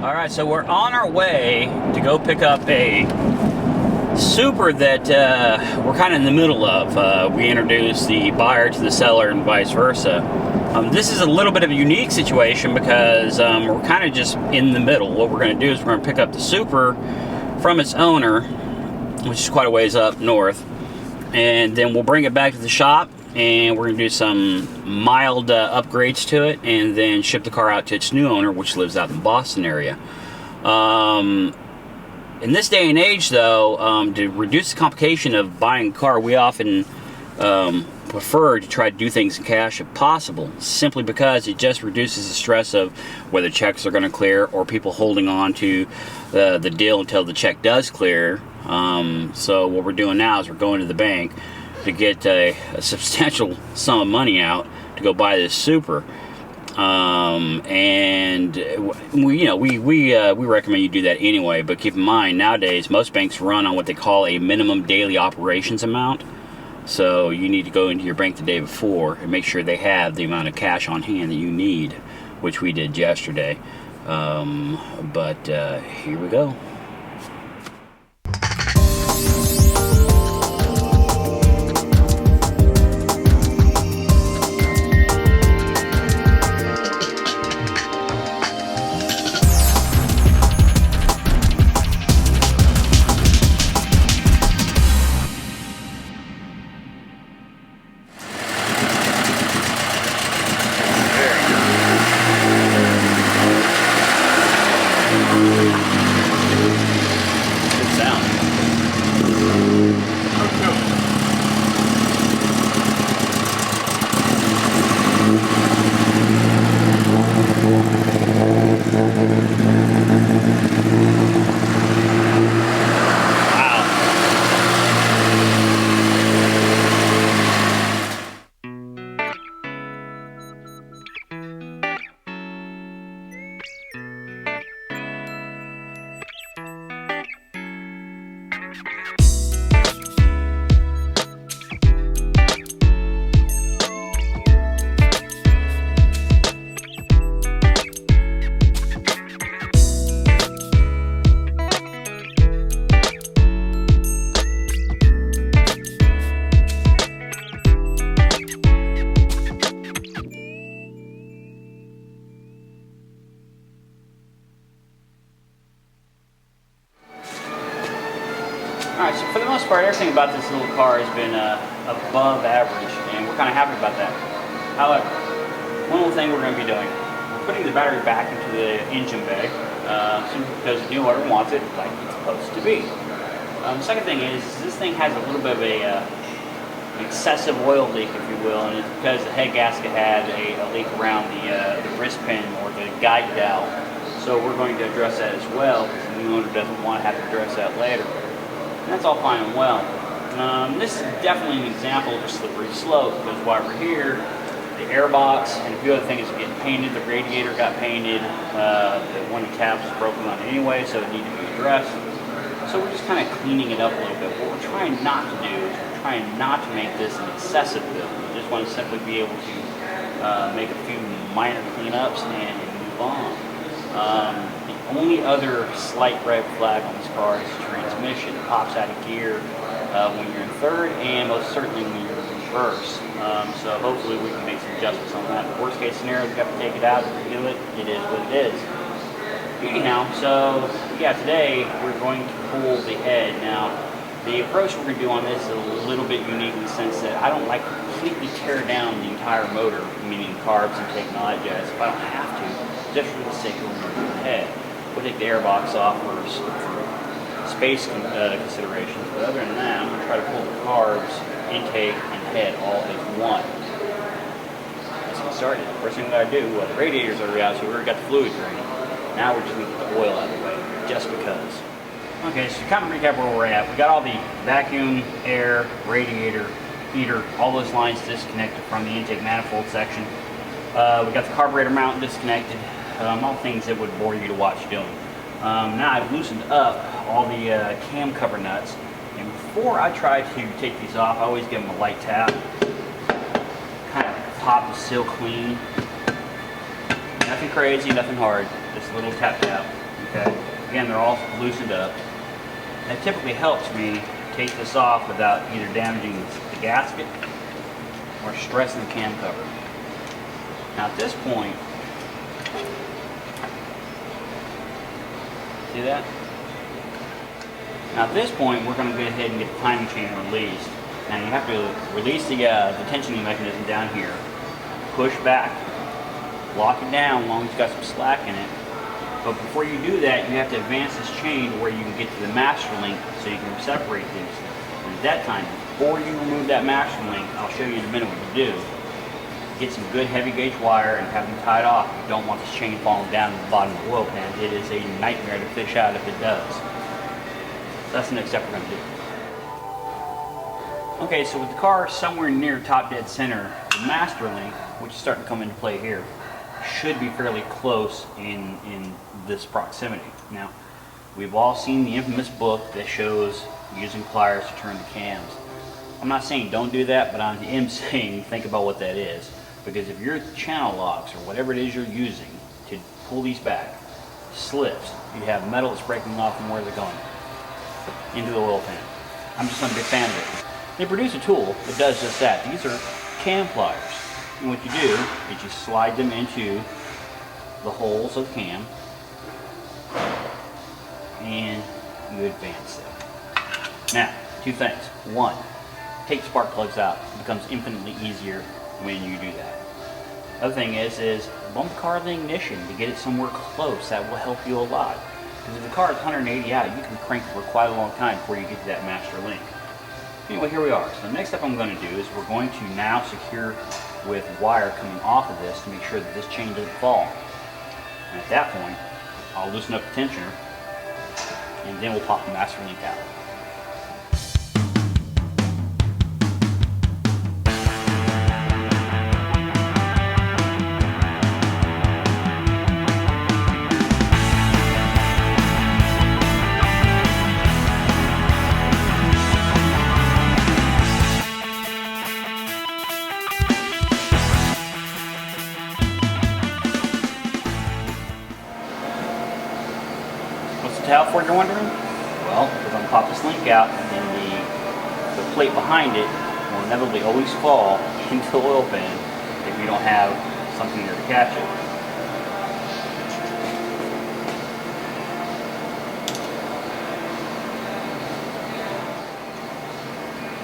Alright, so we're on our way to go pick up a super that we're kind of in the middle of. We introduced the buyer to the seller and vice versa. This is a little bit of a unique situation because we're kind of just in the middle. What we're going to do is we're going to pick up the super from its owner, which is quite a ways up north, and then we'll bring it back to the shop and we're going to do some mild upgrades to it and then ship the car out to its new owner, which lives out in the Boston area. In this day and age, though, to reduce the complication of buying a car, we often prefer to try to do things in cash if possible, simply because it just reduces the stress of whether checks are going to clear or people holding on to the deal until the check does clear. So what we're doing now is we're going to the bank to get a substantial sum of money out to go buy this super. And we recommend you do that anyway, but keep in mind nowadays most banks run on what they call a minimum daily operations amount. So you need to go into your bank the day before and make sure they have the amount of cash on hand that you need, which we did yesterday. But here we go. Alright, so for the most part, everything about this little car has been above average, and we're kind of happy about that. However, one little thing we're going to be doing, we're putting the battery back into the engine bay, simply because the new owner wants it like it's supposed to be. The second thing is, this thing has a little bit of an excessive oil leak, if you will, and it's because the head gasket had a leak around the wrist pin or the guide dowel. So we're going to address that as well, because the new owner doesn't want to have to address that later. And that's all fine and well. This is definitely an example of a slippery slope, because while we're here, the airbox and a few other things are getting painted. The radiator got painted. One of the tabs was broken on it anyway, so it needed to be addressed. So we're just kind of cleaning it up a little bit. What we're trying not to do is we're trying not to make this an excessive build. We just want to simply be able to make a few minor cleanups and move on. The only other slight red flag on this car is the transmission. It pops out of gear when you're in third, and most certainly when you're in reverse. So hopefully we can make some adjustments on that. The worst case scenario, we have to take it out and redo it. It is what it is. Anyhow, so yeah, today we're going to pull the head. Now, the approach we're going to do on this is a little bit unique in the sense that I don't like to completely tear down the entire motor, meaning carbs and taking all that jazz, if I don't have to, just for the sake of removing the head. We'll take the airbox off for space considerations, but other than that, I'm going to try to pull the carbs, intake, and head all as one. Let's get started. First thing we got to do, well, the radiators are out, so we already got the fluid draining. Now we're just going to get the oil out of the way, just because. Okay, so to kind of recap where we're at, we got all the vacuum, air, radiator, heater, all those lines disconnected from the intake manifold section. We got the carburetor mount disconnected, all things that would bore you to watch doing. Now I've loosened up all the cam cover nuts, and before I try to take these off, I always give them a light tap, kind of pop the seal clean. Nothing crazy, nothing hard, just a little tap tap. Okay, again, they're all loosened up. That typically helps me take this off without either damaging the gasket or stressing the cam cover. Now at this point, see that? Now at this point, we're going to go ahead and get the timing chain released. Now you have to release the tensioning mechanism down here, push back, lock it down as long as it's got some slack in it. But before you do that, you have to advance this chain to where you can get to the master link so you can separate these. And at that time, before you remove that master link, I'll show you in a minute what you do. Get some good heavy gauge wire and have them tied off. You don't want this chain falling down to the bottom of the oil pan. It is a nightmare to fish out if it does. So that's the next step we're going to do. Okay, so with the car somewhere near top dead center, the master link, which is starting to come into play here, should be fairly close in this proximity. Now, we've all seen the infamous book that shows using pliers to turn the cams. I'm not saying don't do that, but I am saying think about what that is. Because if your channel locks or whatever it is you're using to pull these back slips, you have metal that's breaking off, and where's it going? Into the oil pan. I'm just not a big fan of it. They produce a tool that does just that. These are cam pliers. And what you do is you slide them into the holes of the cam and you advance them. Now, two things. One, take spark plugs out. It becomes infinitely easier when you do that. Other thing is bump the car in the ignition to get it somewhere close. That will help you a lot. Because if the car is 180 out, you can crank it for quite a long time before you get to that master link. Anyway, here we are. So the next step I'm going to do is we're going to now secure with wire coming off of this to make sure that this chain doesn't fall. And at that point, I'll loosen up the tensioner and then we'll pop the master link out. How for, you're wondering? Well, we're going to pop this link out, and then the plate behind it will inevitably always fall into the oil pan if you don't have something there to catch it.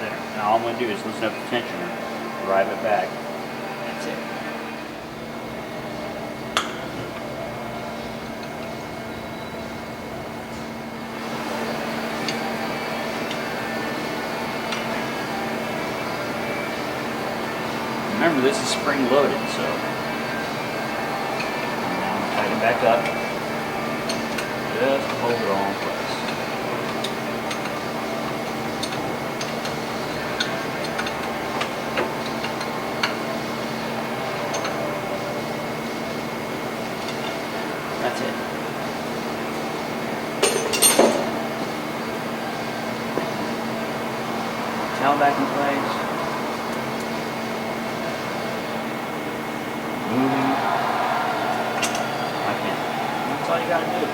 There. Now all I'm going to do is loosen up the tensioner, drive it back. That's it. Remember, this is spring loaded, so now tighten it back up just to hold it all in place. That's it. Tail back in place. That's all you gotta do.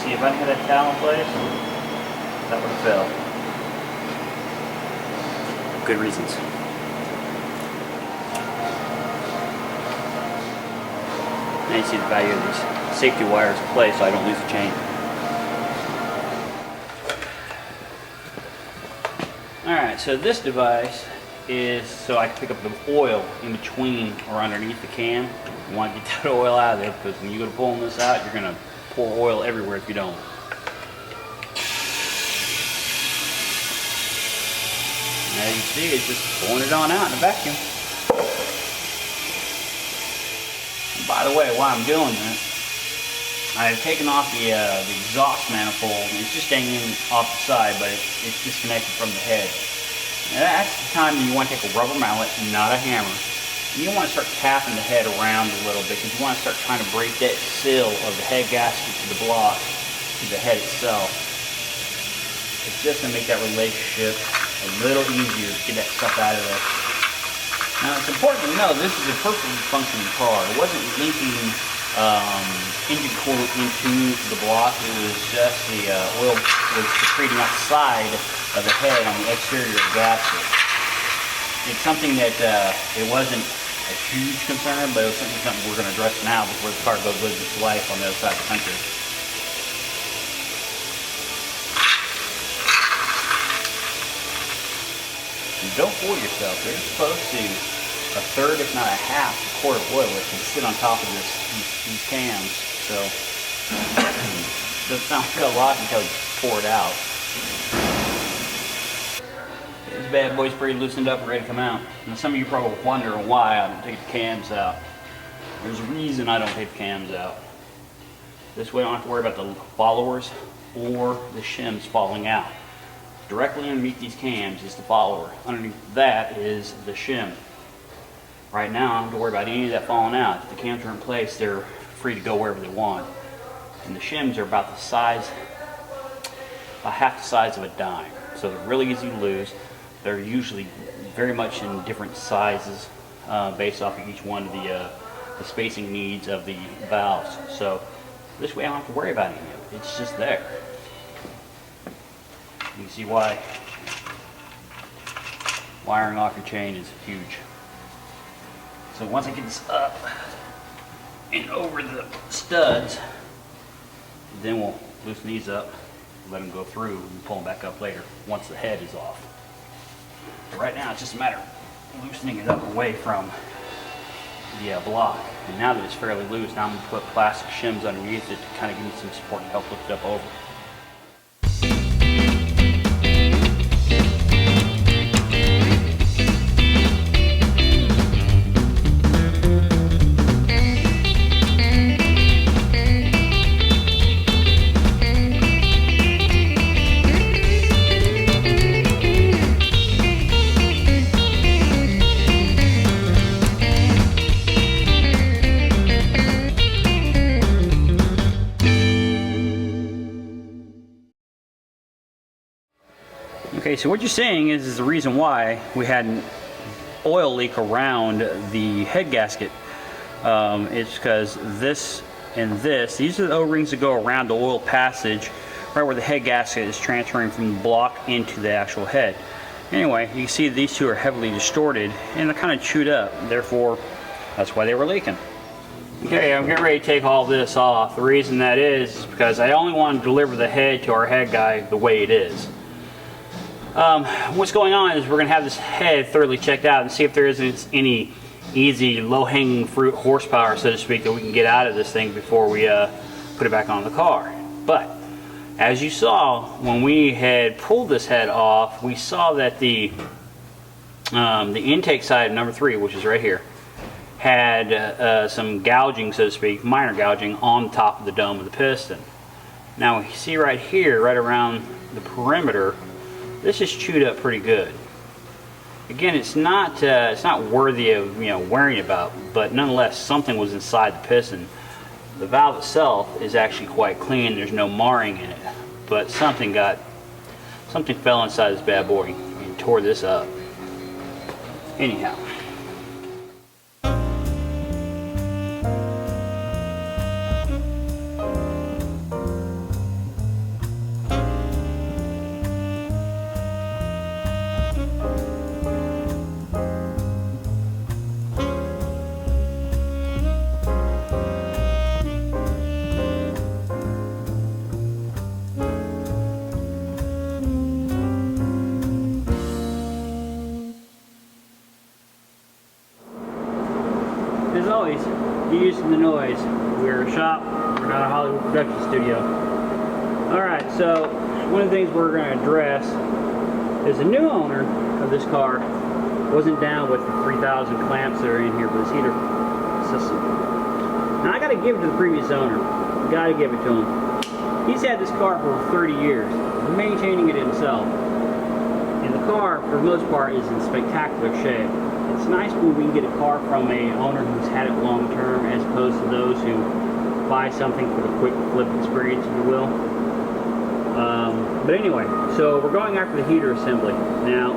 See, if I didn't have that towel in place, that would have fell. Good reasons. Now you see the value of these safety wires in place so I don't lose the chain. Alright, so this device is so I can pick up the oil in between or underneath the cam. You want to get that oil out of there because when you go to pulling this out, you're going to pour oil everywhere if you don't. And as you see, it's just pulling it on out in a vacuum. And by the way, while I'm doing this, I've taken off the exhaust manifold, and it's just hanging off the side, but it's disconnected from the head. Now that's the time when you want to take a rubber mallet, not a hammer. And you want to start tapping the head around a little bit because you want to start trying to break that seal of the head gasket to the block, to the head itself. It's just going to make that relationship a little easier to get that stuff out of there. Now it's important to know this is a perfectly functioning car. It wasn't leaking engine coolant into the block. It was just the oil was secreting outside of the head on the exterior of the gasket. It's something that it wasn't a huge concern, but it was something we're going to address now before the car goes live its life on the other side of the country. And don't fool yourself. There's supposed to a third, if not a half, a quart of oil that can sit on top of these cams. So doesn't sound like a lot until you pour it out. This bad boy's pretty loosened up and ready to come out. Now some of you probably wonder why I don't take the cams out. There's a reason I don't take the cams out. This way I don't have to worry about the followers or the shims falling out. Directly underneath these cams is the follower. Underneath that is the shim. Right now I don't have to worry about any of that falling out. If the cams are in place, they're free to go wherever they want. And the shims are about the size, about half the size of a dime. So they're really easy to lose. They're usually very much in different sizes based off of each one of the spacing needs of the valves. So this way I don't have to worry about any of it. It's just there. You can see why wiring off your chain is huge. So once I get this up and over the studs, then we'll loosen these up, let them go through, and pull them back up later once the head is off. But right now it's just a matter of loosening it up away from the block. And now that it's fairly loose, now I'm going to put plastic shims underneath it to kind of give me some support and help lift it up over. Okay, so what you're saying is the reason why we had an oil leak around the head gasket. It's because this and this, these are the O-rings that go around the oil passage right where the head gasket is transferring from the block into the actual head. Anyway, you can see these two are heavily distorted and they're kind of chewed up. Therefore, that's why they were leaking. Okay, I'm getting ready to take all this off. The reason that is because I only want to deliver the head to our head guy the way it is. What's going on is we're going to have this head thoroughly checked out and see if there isn't any easy low-hanging fruit horsepower, so to speak, that we can get out of this thing before we put it back on the car. But as you saw, when we had pulled this head off, we saw that the intake side of number 3, which is right here, had some gouging, so to speak, minor gouging on the top of the dome of the piston. Now we see right here, right around the perimeter, this is chewed up pretty good. Again, it's not worthy of worrying about, but nonetheless, something was inside the piston. The valve itself is actually quite clean. There's no marring in it, but something fell inside this bad boy and tore this up. Anyhow. As always, get used to the noise. We're a shop, we're not a Hollywood production studio. Alright, so one of the things we're going to address is the new owner of this car wasn't down with the 3,000 clamps that are in here for this heater system. Now I got to give it to the previous owner. Got to give it to him. He's had this car for 30 years, maintaining it himself. And the car, for the most part, is in spectacular shape. It's nice when we can get a car from an owner who's had it long term as opposed to those who buy something for the quick flip experience, if you will. But anyway, so we're going after the heater assembly. Now,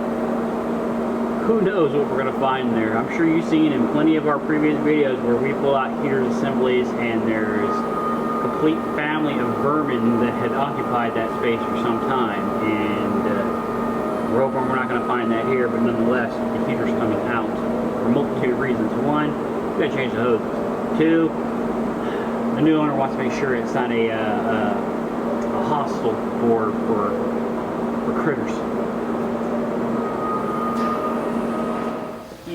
who knows what we're going to find there. I'm sure you've seen in plenty of our previous videos where we pull out heater assemblies and there's a complete family of vermin that had occupied that space for some time, and we're hoping we're not going to find that here, but nonetheless the heater's coming out for a multitude of reasons. One, we got to change the hoses. Two, the new owner wants to make sure it's not a hostel for critters.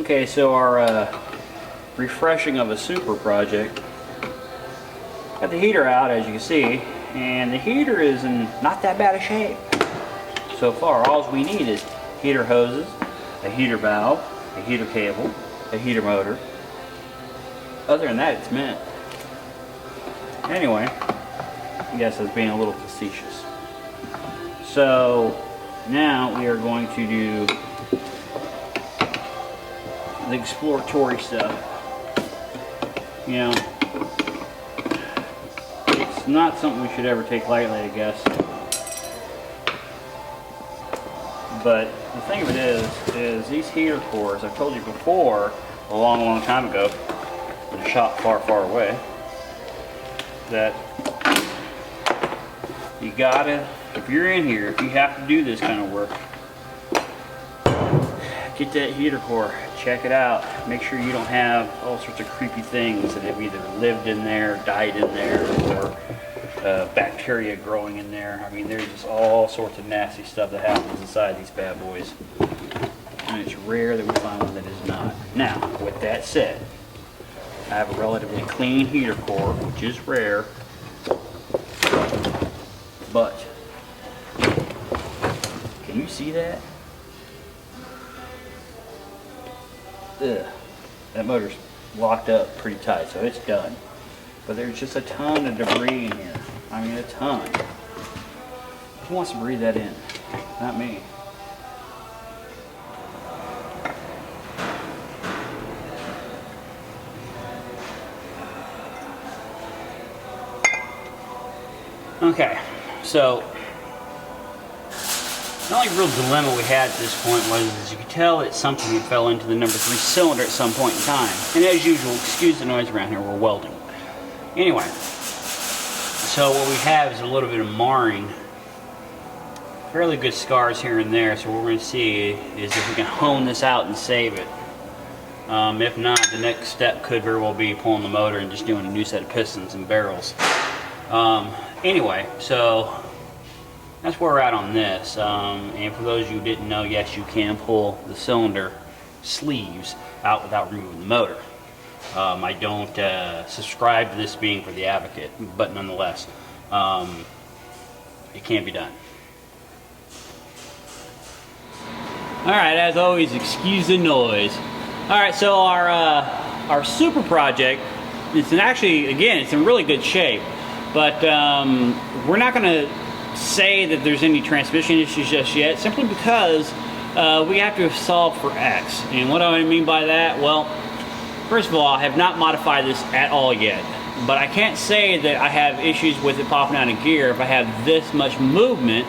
Okay, so our refreshing of a super project. Got the heater out, as you can see, and the heater is in not that bad a shape so far. All we need is heater hoses, a heater valve, a heater cable, a heater motor. Other than that, it's mint. Anyway, I guess I was being a little facetious. So now we are going to do the exploratory stuff. You know, it's not something we should ever take lightly, I guess. But the thing of it is these heater cores, I've told you before, a long time ago, in a shop far away, that you gotta, if you're in here, if you have to do this kind of work, get that heater core, check it out, make sure you don't have all sorts of creepy things that have either lived in there, died in there, or bacteria growing in there. I mean, there's just all sorts of nasty stuff that happens inside these bad boys, and it's rare that we find one that is not. Now, with that said, I have a relatively clean heater core, which is rare, but can you see that? Ugh. That motor's locked up pretty tight, so it's done. But there's just a ton of debris in here. I mean, a ton. Who wants to breathe that in? Not me. Okay, so the only real dilemma we had at this point was, as you could tell, it's something that fell into the number 3 cylinder at some point in time. And as usual, excuse the noise around here, we're welding. Anyway, so what we have is a little bit of marring, fairly good scars here and there. So what we're going to see is if we can hone this out and save it. If not, the next step could very well be pulling the motor and just doing a new set of pistons and barrels. Anyway, so that's where we're at on this. And for those of you who didn't know, yes, you can pull the cylinder sleeves out without removing the motor. I don't subscribe to this being for the advocate, but nonetheless, it can be done. Alright, as always, excuse the noise. Alright, so our super project, it's actually, again, it's in really good shape, but we're not going to say that there's any transmission issues just yet, simply because we have to solve for X. And what do I mean by that? Well, first of all, I have not modified this at all yet, but I can't say that I have issues with it popping out of gear if I have this much movement.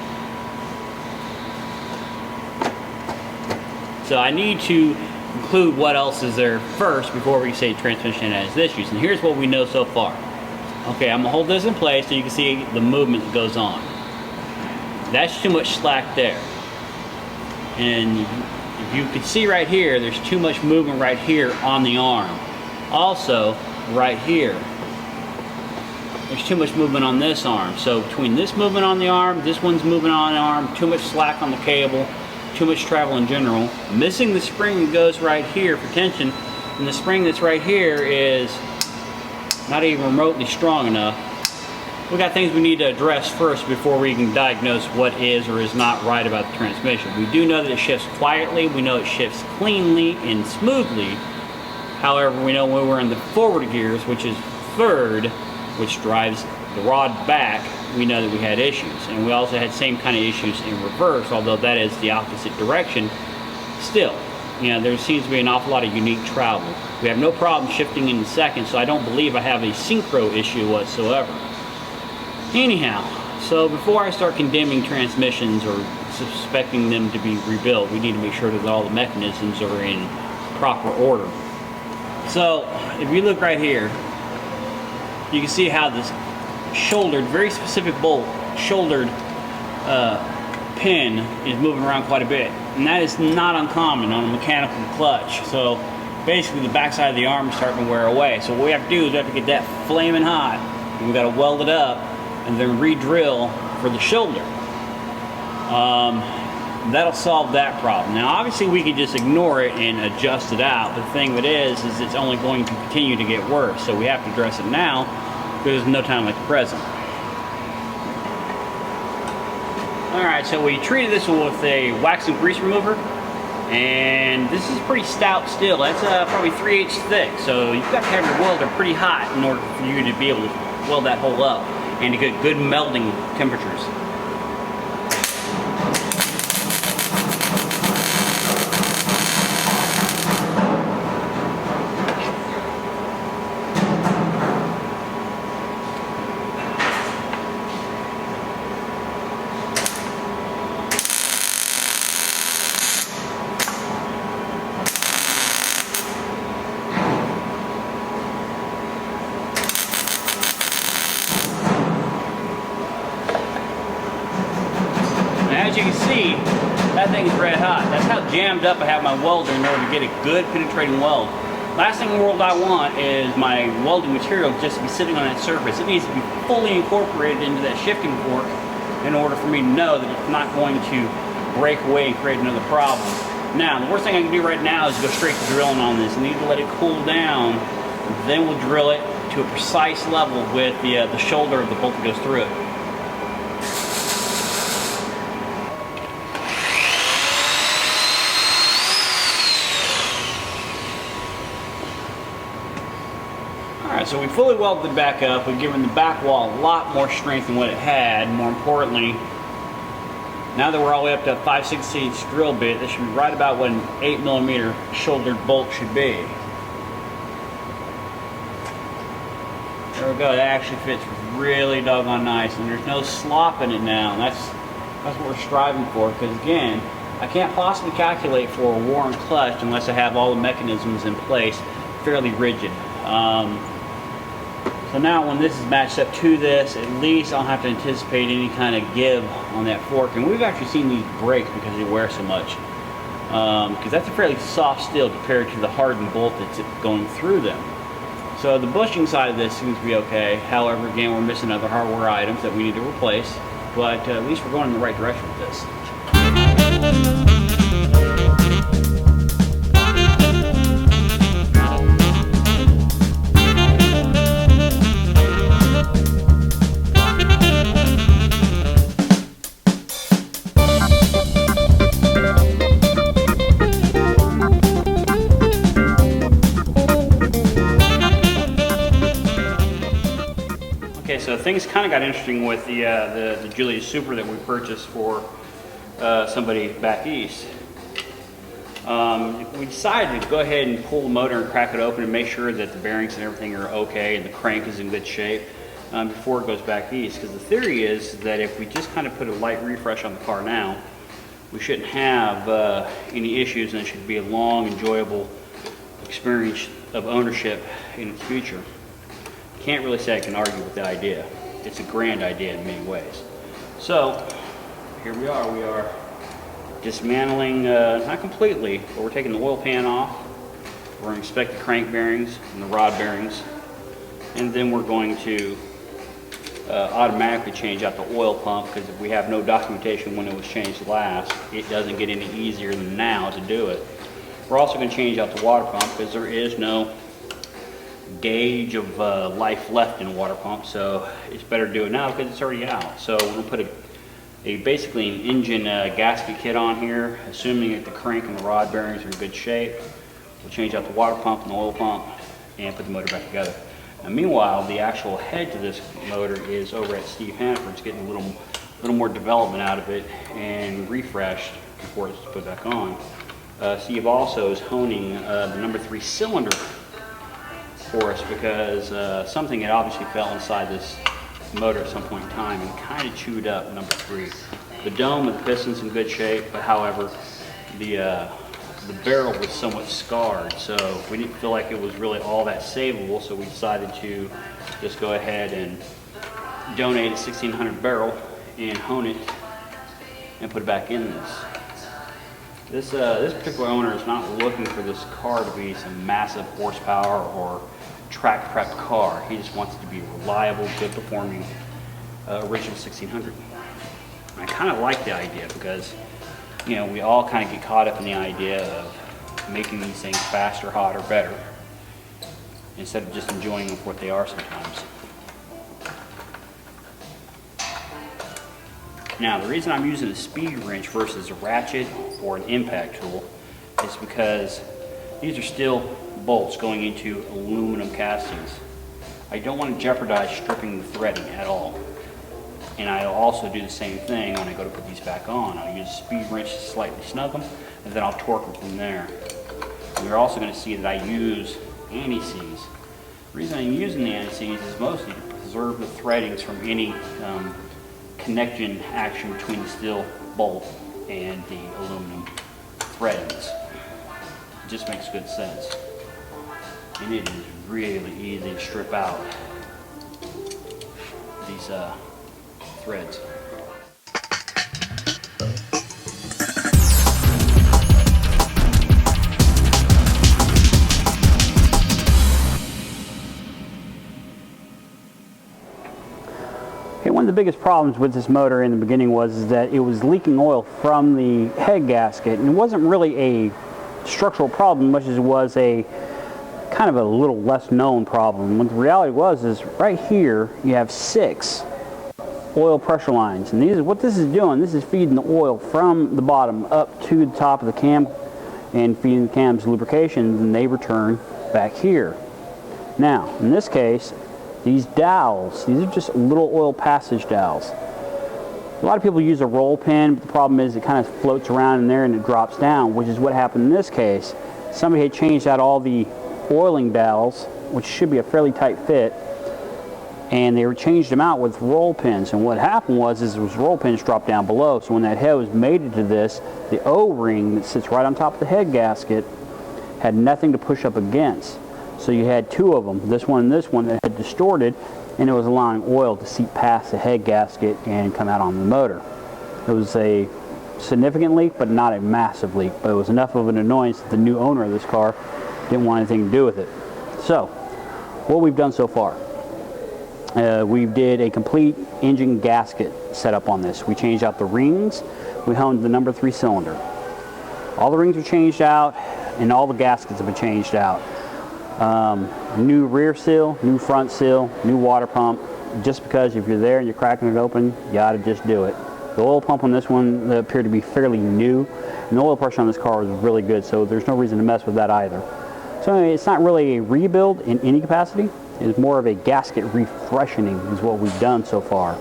So I need to include what else is there first before we say transmission has issues. And here's what we know so far. Okay, I'm gonna hold this in place so you can see the movement that goes on. That's too much slack there. And if you can see right here, there's too much movement right here on the arm. Also, right here, there's too much movement on this arm. So between this movement on the arm, this one's movement on the arm, too much slack on the cable, too much travel in general. Missing the spring that goes right here for tension, and the spring that's right here is not even remotely strong enough. We got things we need to address first before we can diagnose what is or is not right about the transmission. We do know that it shifts quietly, we know it shifts cleanly and smoothly. However, we know when we're in the forward gears, which is third, which drives the rod back, we know that we had issues. And we also had same kind of issues in reverse, although that is the opposite direction. Still, you know, there seems to be an awful lot of unique travel. We have no problem shifting in the second, so I don't believe I have a synchro issue whatsoever. Anyhow, so before I start condemning transmissions or expecting them to be rebuilt. We need to make sure that all the mechanisms are in proper order. So if you look right here, you can see how this shouldered, very specific bolt, shouldered pin is moving around quite a bit. And that is not uncommon on a mechanical clutch. So basically the backside of the arm is starting to wear away. So what we have to do is we have to get that flaming hot, and we got to weld it up and then re-drill for the shoulder. That'll solve that problem. Now obviously we can just ignore it and adjust it out. The thing of it is it's only going to continue to get worse. So we have to address it now because there's no time like the present. Alright, so we treated this with a wax and grease remover, and this is pretty stout steel. That's probably 3/8 thick, so you've got to have your welder pretty hot in order for you to be able to weld that hole up and to get good melding temperatures. As you can see, that thing is red hot. That's how jammed up I have my welder in order to get a good penetrating weld. Last thing in the world I want is my welding material just to be sitting on that surface. It needs to be fully incorporated into that shifting fork in order for me to know that it's not going to break away and create another problem. Now, the worst thing I can do right now is go straight to drilling on this. I need to let it cool down, then we'll drill it to a precise level with the shoulder of the bolt that goes through it. Alright, so we fully welded it back up. We've given the back wall a lot more strength than what it had. More importantly, now that we're all the way up to a 5/16 drill bit, this should be right about what an 8mm shouldered bolt should be. There we go, that actually fits really doggone nice, and there's no slop in it now. And that's what we're striving for, because again, I can't possibly calculate for a worn clutch unless I have all the mechanisms in place fairly rigid. So now when this is matched up to this, at least I'll have to anticipate any kind of give on that fork. And we've actually seen these break because they wear so much. Because that's a fairly soft steel compared to the hardened bolt that's going through them. So the bushing side of this seems to be okay. However, again, we're missing other hardware items that we need to replace. But at least we're going in the right direction with this. Okay, so things kind of got interesting with the Giulia Super that we purchased for somebody back east. We decided to go ahead and pull the motor and crack it open and make sure that the bearings and everything are okay and the crank is in good shape before it goes back east. Because the theory is that if we just kind of put a light refresh on the car now, we shouldn't have any issues, and it should be a long, enjoyable experience of ownership in the future. Can't really say I can argue with the idea. It's a grand idea in many ways. So here we are dismantling, not completely, but we're taking the oil pan off. We're going to inspect the crank bearings and the rod bearings, and then we're going to automatically change out the oil pump, because if we have no documentation when it was changed last, it doesn't get any easier than now to do it. We're also going to change out the water pump because there is no gauge of life left in a water pump, so it's better to do it now because it's already out. So we're going to put basically an engine gasket kit on here, assuming that the crank and the rod bearings are in good shape. We'll change out the water pump and the oil pump and put the motor back together. Now, meanwhile, the actual head to this motor is over at Steve Hanford's, getting a little more development out of it and refreshed before it's put back on. Steve also is honing the number 3 cylinder for us, because something had obviously fell inside this motor at some point in time and kind of chewed up number 3. The dome of the piston's in good shape, but however, the barrel was somewhat scarred, so we didn't feel like it was really all that savable, so we decided to just go ahead and donate a 1600 barrel and hone it and put it back in this. This particular owner is not looking for this car to be some massive horsepower or track prep car. He just wants it to be a reliable, good performing original 1600. And I kind of like the idea because, you know, we all kind of get caught up in the idea of making these things faster, hotter, better, instead of just enjoying them for what they are sometimes. Now, the reason I'm using a speed wrench versus a ratchet or an impact tool is because these are still bolts going into aluminum castings. I don't want to jeopardize stripping the threading at all. And I'll also do the same thing when I go to put these back on. I'll use a speed wrench to slightly snug them, and then I'll torque them from there. And you're also going to see that I use anti-seize. The reason I'm using the anti-seize is mostly to preserve the threadings from any connection action between the steel bolt and the aluminum threadings. It just makes good sense. And it is really easy to strip out these threads. Okay, one of the biggest problems with this motor in the beginning was that it was leaking oil from the head gasket, and it wasn't really a structural problem much as it was a kind of a little less known problem. What the reality was is right here you have 6 oil pressure lines, and what this is doing, this is feeding the oil from the bottom up to the top of the cam and feeding the cam's lubrication, and they return back here. Now, in this case, these dowels, these are just little oil passage dowels. A lot of people use a roll pin, but the problem is it kind of floats around in there and it drops down, which is what happened in this case. Somebody had changed out all the oiling dowels, which should be a fairly tight fit, and they changed them out with roll pins. And what happened was those roll pins dropped down below, so when that head was mated to this, the O-ring that sits right on top of the head gasket had nothing to push up against. So you had 2 of them, this one and this one, that had distorted, and it was allowing oil to seep past the head gasket and come out on the motor. It was a significant leak, but not a massive leak, but it was enough of an annoyance that the new owner of this car didn't want anything to do with it. So, what we've done so far. We did a complete engine gasket setup on this. We changed out the rings. We honed the number 3 cylinder. All the rings are changed out, and all the gaskets have been changed out. New rear seal, new front seal, new water pump. Just because if you're there and you're cracking it open, you ought to just do it. The oil pump on this one appeared to be fairly new, and the oil pressure on this car was really good, so there's no reason to mess with that either. So anyway, it's not really a rebuild in any capacity. It's more of a gasket refreshening is what we've done so far.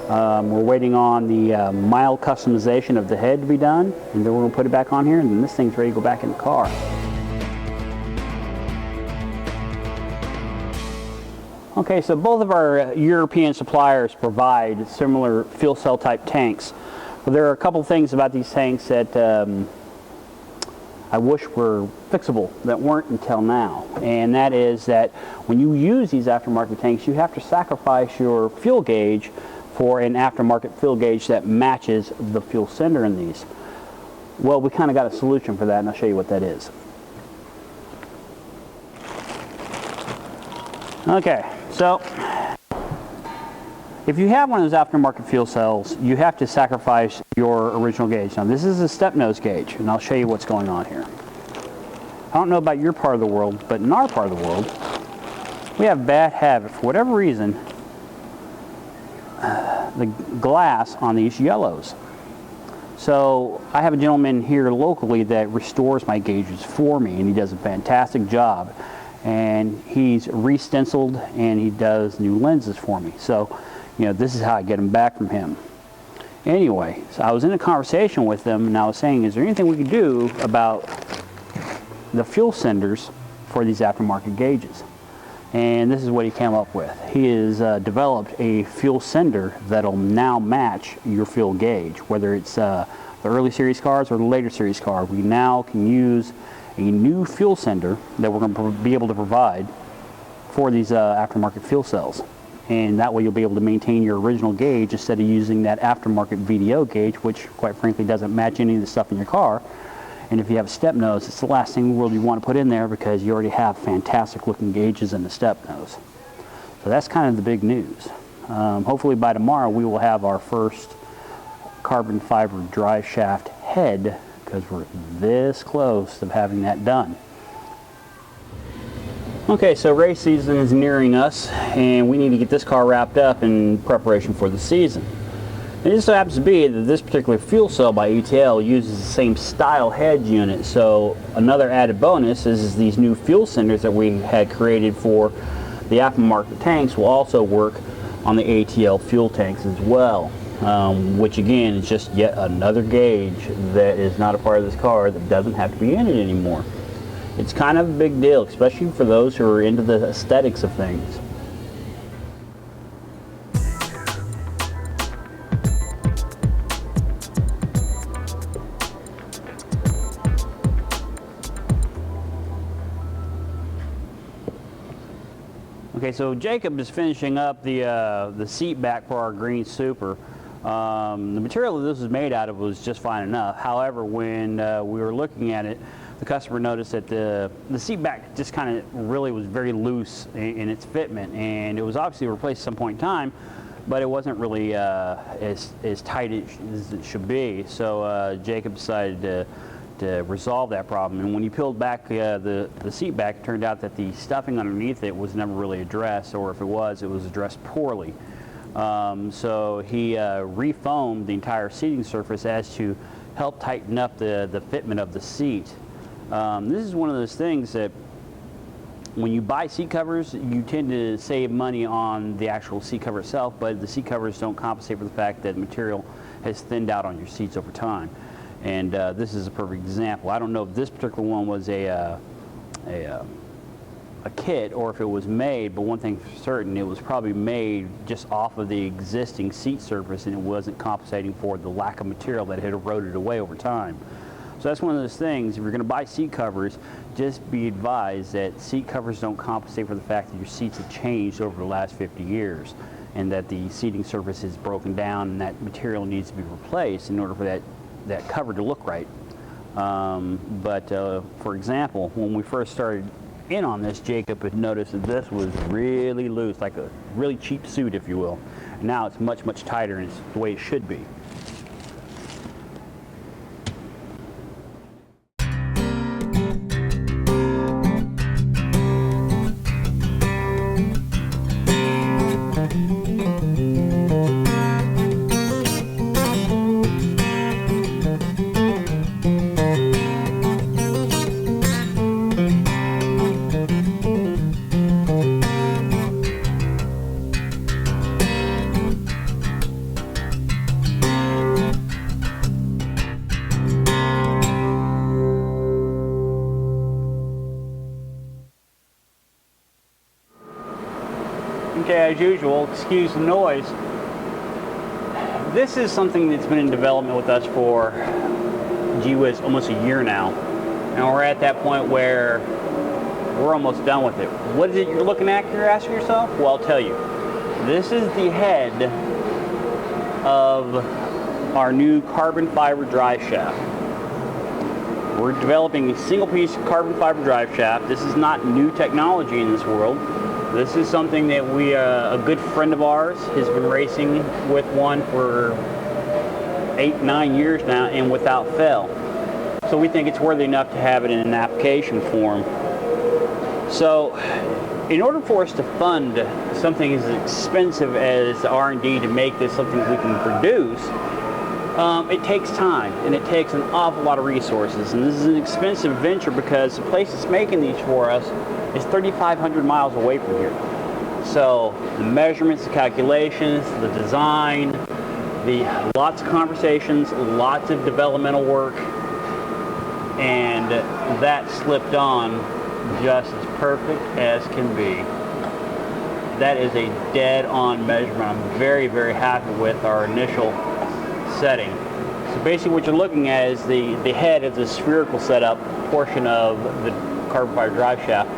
We're waiting on the mild customization of the head to be done, and then we're going to put it back on here, and then this thing's ready to go back in the car. Okay, so both of our European suppliers provide similar fuel cell type tanks. But there are a couple things about these tanks that I wish were fixable that weren't until now. And that is that when you use these aftermarket tanks, you have to sacrifice your fuel gauge for an aftermarket fuel gauge that matches the fuel sender in these. Well, we kind of got a solution for that, and I'll show you what that is. Okay, so if you have one of those aftermarket fuel cells, you have to sacrifice your original gauge. Now, this is a step nose gauge, and I'll show you what's going on here. I don't know about your part of the world, but in our part of the world, we have bad habit. For whatever reason, the glass on these yellows. So I have a gentleman here locally that restores my gauges for me, and he does a fantastic job. And he's re-stenciled, and he does new lenses for me. So, you know, this is how I get them back from him. Anyway, so I was in a conversation with them, and I was saying, is there anything we could do about the fuel senders for these aftermarket gauges? And this is what he came up with. He has developed a fuel sender that'll now match your fuel gauge, whether it's the early series cars or the later series car. We now can use a new fuel sender that we're going to be able to provide for these aftermarket fuel cells. And that way you'll be able to maintain your original gauge instead of using that aftermarket VDO gauge, which quite frankly doesn't match any of the stuff in your car. And if you have a step nose, it's the last thing in the world you want to put in there, because you already have fantastic looking gauges in the step nose. So that's kind of the big news. Hopefully by tomorrow we will have our first carbon fiber drive shaft head, because we're this close to having that done. Okay, so race season is nearing us, and we need to get this car wrapped up in preparation for the season. It just so happens to be that this particular fuel cell by ETL uses the same style head unit, so another added bonus is these new fuel senders that we had created for the aftermarket tanks will also work on the ATL fuel tanks as well, which again is just yet another gauge that is not a part of this car that doesn't have to be in it anymore. It's kind of a big deal, especially for those who are into the aesthetics of things. Okay, so Jacob is finishing up the seat back for our green Super. The material that this was made out of was just fine enough. However, when we were looking at it, the customer noticed that the seat back just kind of really was very loose in its fitment, and it was obviously replaced at some point in time, but it wasn't really as tight as it should be. So Jacob decided to resolve that problem, and when he peeled back the seat back, it turned out that the stuffing underneath it was never really addressed, or if it was addressed poorly. So he refoamed the entire seating surface as to help tighten up the fitment of the seat. This is one of those things that when you buy seat covers, you tend to save money on the actual seat cover itself, but the seat covers don't compensate for the fact that material has thinned out on your seats over time. And this is a perfect example. I don't know if this particular one was a kit or if it was made, but one thing for certain, it was probably made just off of the existing seat surface, and it wasn't compensating for the lack of material that had eroded away over time. So that's one of those things. If you're going to buy seat covers, just be advised that seat covers don't compensate for the fact that your seats have changed over the last 50 years, and that the seating surface is broken down and that material needs to be replaced in order for that cover to look right. For example, when we first started in on this, Jacob had noticed that this was really loose, like a really cheap suit, if you will. And now it's much, much tighter, and it's the way it should be. Okay, as usual, excuse the noise. This is something that's been in development with us for, gee whiz, almost a year now. And we're at that point where we're almost done with it. What is it you're looking at, you're asking yourself? Well, I'll tell you. This is the head of our new carbon fiber drive shaft. We're developing a single piece carbon fiber drive shaft. This is not new technology in this world. This is something that a good friend of ours has been racing with one for 8-9 years now, and without fail. So we think it's worthy enough to have it in an application form. So in order for us to fund something as expensive as R&D to make this something we can produce, it takes time, and it takes an awful lot of resources. And this is an expensive venture because the place that's making these for us is 3,500 miles away from here. So the measurements, the calculations, the design, lots of conversations, lots of developmental work, and that slipped on just as perfect as can be. that is a dead-on measurement. I'm very, very happy with our initial setting. So basically what you're looking at is the head of the spherical setup portion of the carbon fiber drive shaft.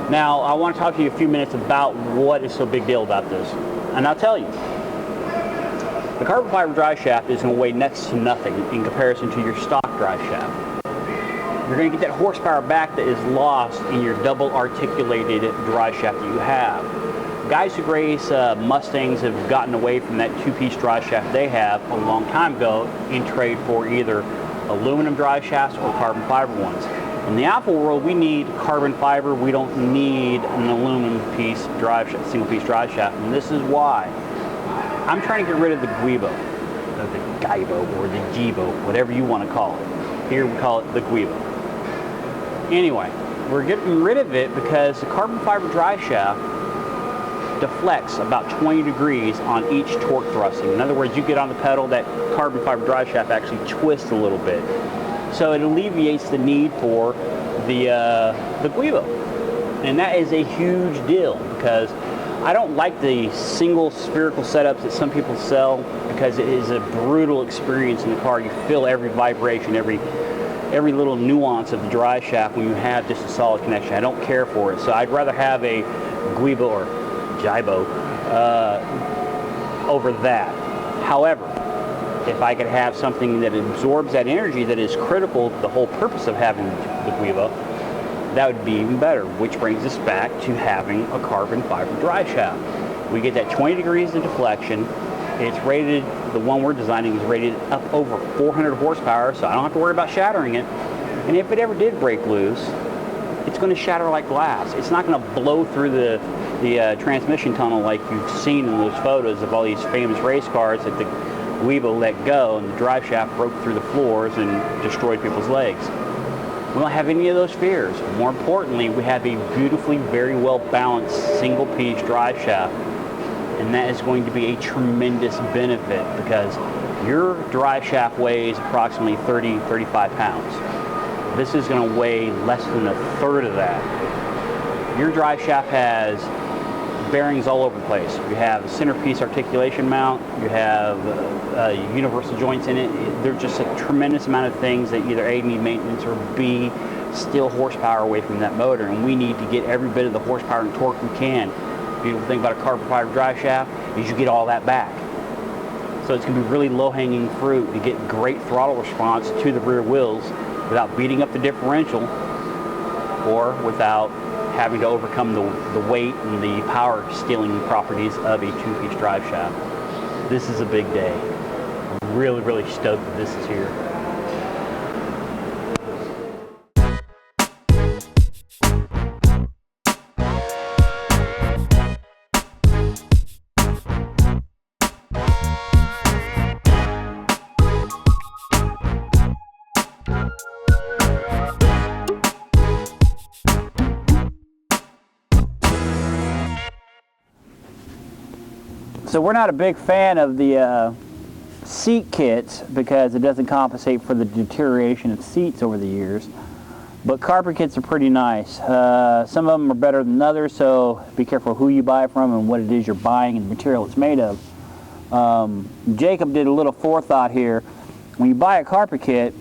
Now, I want to talk to you a few minutes about what is so big deal about this. And I'll tell you, the carbon fiber drive shaft is going to weigh next to nothing in comparison to your stock drive shaft. You're going to get that horsepower back that is lost in your double articulated drive shaft that you have. Guys who race Mustangs have gotten away from that two-piece drive shaft they have a long time ago in trade for either aluminum drive shafts or carbon fiber ones. In the Apple world, we need carbon fiber. We don't need an aluminum piece drive shaft, single-piece drive shaft, and this is why. I'm trying to get rid of the Guibo, or the Gaibo, or the Gibo, whatever you want to call it. Here we call it the Guibo. Anyway, we're getting rid of it because the carbon fiber drive shaft deflects about 20 degrees on each torque thrusting. In other words, you get on the pedal, that carbon fiber drive shaft actually twists a little bit. So it alleviates the need for the Guibo. And that is a huge deal because I don't like the single spherical setups that some people sell because it is a brutal experience in the car. You feel every vibration, every little nuance of the drive shaft when you have just a solid connection. I don't care for it. So I'd rather have a Guibo or Gibo over that. However, if I could have something that absorbs that energy that is critical, the whole purpose of having the Guibo, that would be even better, which brings us back to having a carbon fiber drive shaft. We get that 20 degrees of deflection. It's rated, the one we're designing is rated up over 400 horsepower, so I don't have to worry about shattering it. And if it ever did break loose, it's going to shatter like glass. It's not going to blow through the transmission tunnel like you've seen in those photos of all these famous race cars that the Guibo let go and the drive shaft broke through the floors and destroyed people's legs. We don't have any of those fears. More importantly, we have a beautifully, very well balanced single-piece drive shaft, and that is going to be a tremendous benefit because your drive shaft weighs approximately 35 pounds. This is going to weigh less than a third of that. Your drive shaft has bearings all over the place. You have a centerpiece articulation mount, you have universal joints in it. There's just a tremendous amount of things that either A, need maintenance, or B, steal horsepower away from that motor, and we need to get every bit of the horsepower and torque we can. The beautiful thing about a carbon fiber drive shaft is you get all that back. So it's going to be really low-hanging fruit to get great throttle response to the rear wheels without beating up the differential or without having to overcome the weight and the power stealing properties of a two-piece drive shaft. This is a big day. I'm really, really stoked that this is here. So we're not a big fan of the seat kits because it doesn't compensate for the deterioration of seats over the years. But carpet kits are pretty nice. Some of them are better than others, so be careful who you buy from and what it is you're buying and the material it's made of. Jacob did a little forethought here. When you buy a carpet kit,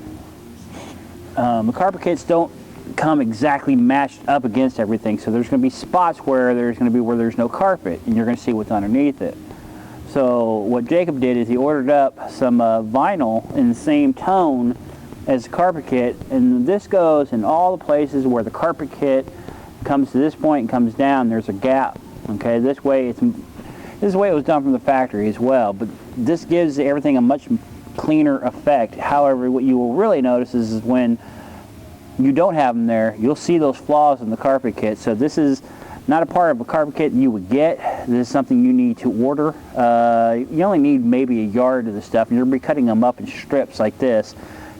the carpet kits don't come exactly matched up against everything, so there's going to be spots where there's no carpet, and you're going to see what's underneath it. So what Jacob did is he ordered up some vinyl in the same tone as the carpet kit, and this goes in all the places where the carpet kit comes to this point and comes down. There's a gap. Okay, this way is the way it was done from the factory as well, but this gives everything a much cleaner effect. However, what you will really notice is when you don't have them there, you'll see those flaws in the carpet kit. So this is not a part of a carpet kit you would get. This is something you need to order. You only need maybe a yard of the stuff, and you're going to be cutting them up in strips like this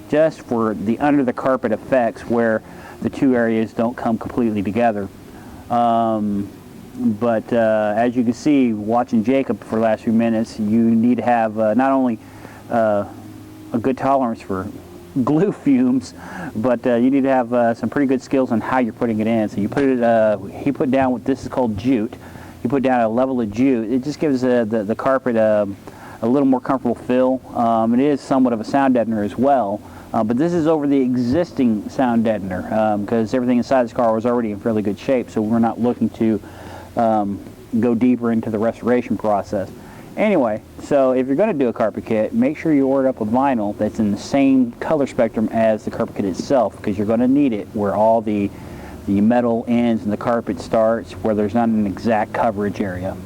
just for the under the carpet effects where the two areas don't come completely together. But as you can see, watching Jacob for the last few minutes, you need to have not only a good tolerance for glue fumes, but you need to have some pretty good skills on how you're putting it in. So you put it, he put down what this is called jute. you put down a level of Jew, it just gives the carpet a little more comfortable feel. It is somewhat of a sound deadener as well, but this is over the existing sound deadener because everything inside this car was already in fairly good shape, so we're not looking to go deeper into the restoration process. Anyway, so if you're going to do a carpet kit, make sure you order up a vinyl that's in the same color spectrum as the carpet kit itself, because you're going to need it where all the metal ends and the carpet starts, where there's not an exact coverage area.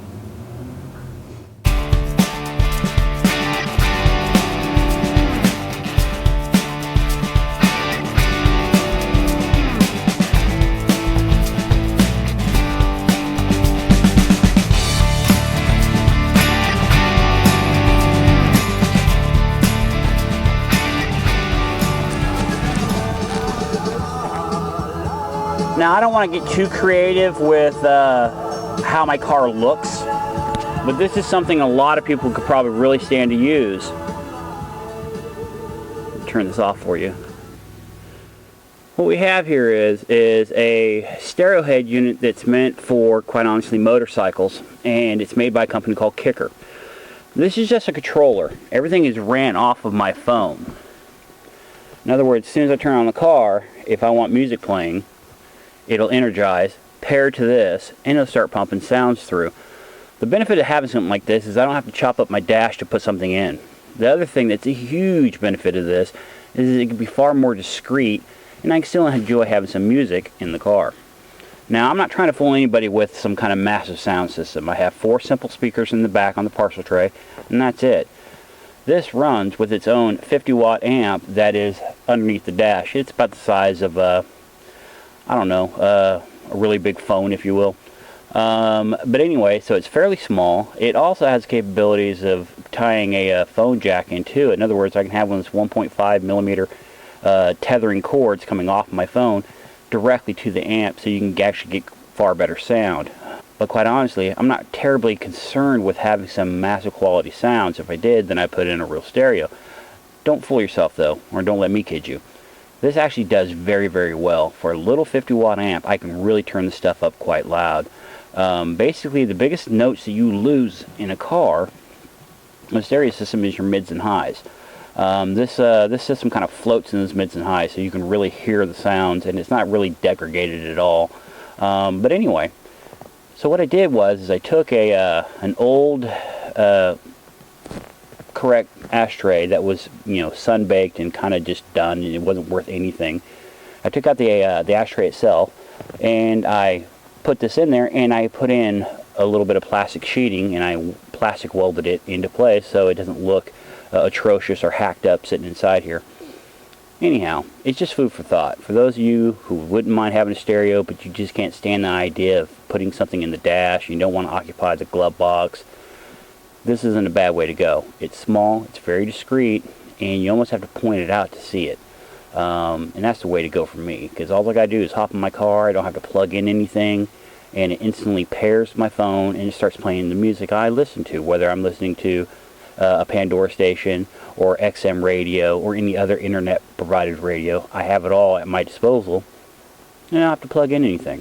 Now, I don't want to get too creative with how my car looks, but this is something a lot of people could probably really stand to use. Turn this off for you. What we have here is a stereo head unit that's meant for, quite honestly, motorcycles, and it's made by a company called Kicker. This is just a controller. Everything is ran off of my phone. In other words, as soon as I turn on the car, if I want music playing, it'll energize, pair to this, and it'll start pumping sounds through. The benefit of having something like this is I don't have to chop up my dash to put something in. The other thing that's a huge benefit of this is it can be far more discreet, and I can still enjoy having some music in the car. Now, I'm not trying to fool anybody with some kind of massive sound system. I have 4 simple speakers in the back on the parcel tray, and that's it. This runs with its own 50-watt amp that is underneath the dash. It's about the size of I don't know, a really big phone, if you will. But anyway, so it's fairly small. It also has capabilities of tying a phone jack into it. In other words, I can have one of those 1.5 millimeter tethering cords coming off my phone directly to the amp, so you can actually get far better sound. But quite honestly, I'm not terribly concerned with having some massive quality sounds. If I did, then I'd put in a real stereo. Don't fool yourself though, or don't let me kid you. This actually does very, very well. For a little 50-watt amp, I can really turn the stuff up quite loud. Basically, the biggest notes that you lose in a car, the stereo system, is your mids and highs. This system kind of floats in those mids and highs, so you can really hear the sounds, and it's not really degraded at all. But anyway, so what I did was I took an old correct ashtray that was, you know, sun-baked and kind of just done, and it wasn't worth anything. I took out the ashtray itself, and I put this in there, and I put in a little bit of plastic sheeting, and I plastic welded it into place so it doesn't look atrocious or hacked up sitting inside here. Anyhow, it's just food for thought. For those of you who wouldn't mind having a stereo, but you just can't stand the idea of putting something in the dash, you don't want to occupy the glove box, this isn't a bad way to go. It's small, it's very discreet, and you almost have to point it out to see it. And that's the way to go for me, because all I gotta do is hop in my car, I don't have to plug in anything, and it instantly pairs my phone and it starts playing the music I listen to, whether I'm listening to a Pandora station or XM radio or any other internet provided radio. I have it all at my disposal, and I don't have to plug in anything.